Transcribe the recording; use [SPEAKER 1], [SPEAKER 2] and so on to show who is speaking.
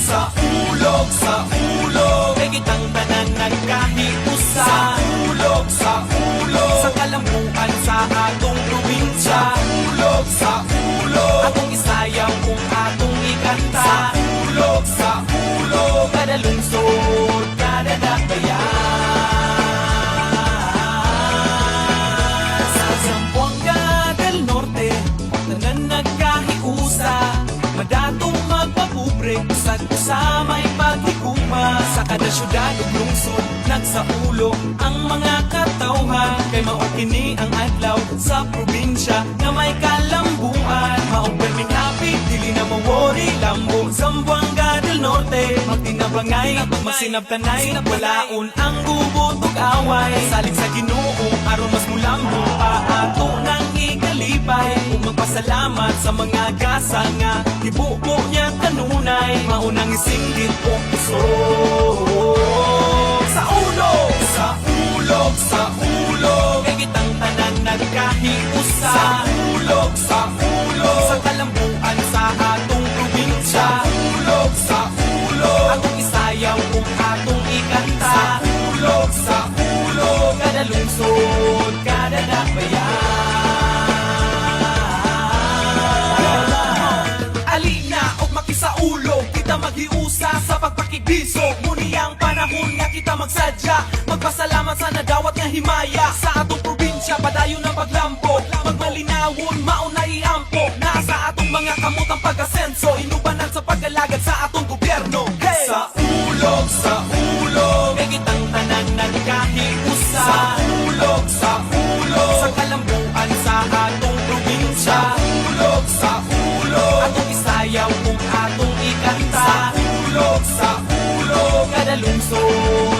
[SPEAKER 1] sa ulog,
[SPEAKER 2] Kay kitang tanan nagkahiusa
[SPEAKER 1] sa ulog,
[SPEAKER 2] sa kalambuan sa atong probinsya.
[SPEAKER 1] sa ulog,
[SPEAKER 2] Atong isayaw kung atong ikanta,
[SPEAKER 1] sa ulog,
[SPEAKER 2] kada lungsod, kada dakbayan. Sa Zamboanga del Norte, tanan nagkahiusa, madatong magpapubre, usa't usa may paghigugma. Sa kada syudad ug lungsod, nagsaulo ang mga katawhan. Kay mao kini ang adlaw sa probinsya na may kalambuan. Maong perming happy, dili na mawori, lambo Zamboanga del Norte. Magtinabangay, magsinabtanay, walaon ang gubot ug away. Salig sa Ginoo, aron mas mulambo pa ato nang ikalipay. Ug magpasalamat sa mga gasa nga tibuok niya kanunay. Maunang isinggit o puso sa ulo,
[SPEAKER 1] sa ulog, sa ulog,
[SPEAKER 2] kay kitang tanan nagkahiusa
[SPEAKER 1] sa ulog,
[SPEAKER 2] sa kalambuan sa atong probinsya.
[SPEAKER 1] sa ulog,
[SPEAKER 2] Atong isayaw kung atong ikanta,
[SPEAKER 1] sa ulog,
[SPEAKER 2] kada lungsod, kada dakbayan. Alina og makisaulo, kita maghiusa sa pagpakibisog. Muni ang panahon nga kita magsadya, magpasalamat sa nadawat nga himaya. Sa atong probinsya, padayon ang paglampot, magmalinawon, mauna iampo. Nasa atong mga kamutang pag-asenso, inubanan sa pag-alagad sa atong gobyerno. Hey!
[SPEAKER 1] sa ulog,
[SPEAKER 2] Kay kitang tanan nagkahiusa
[SPEAKER 1] sa ulog,
[SPEAKER 2] sa kalambuan sa atong probinsya.
[SPEAKER 1] sa ulog,
[SPEAKER 2] Atong isayaw kung atong ikanta,
[SPEAKER 1] sa ulog,
[SPEAKER 2] kada lungsod,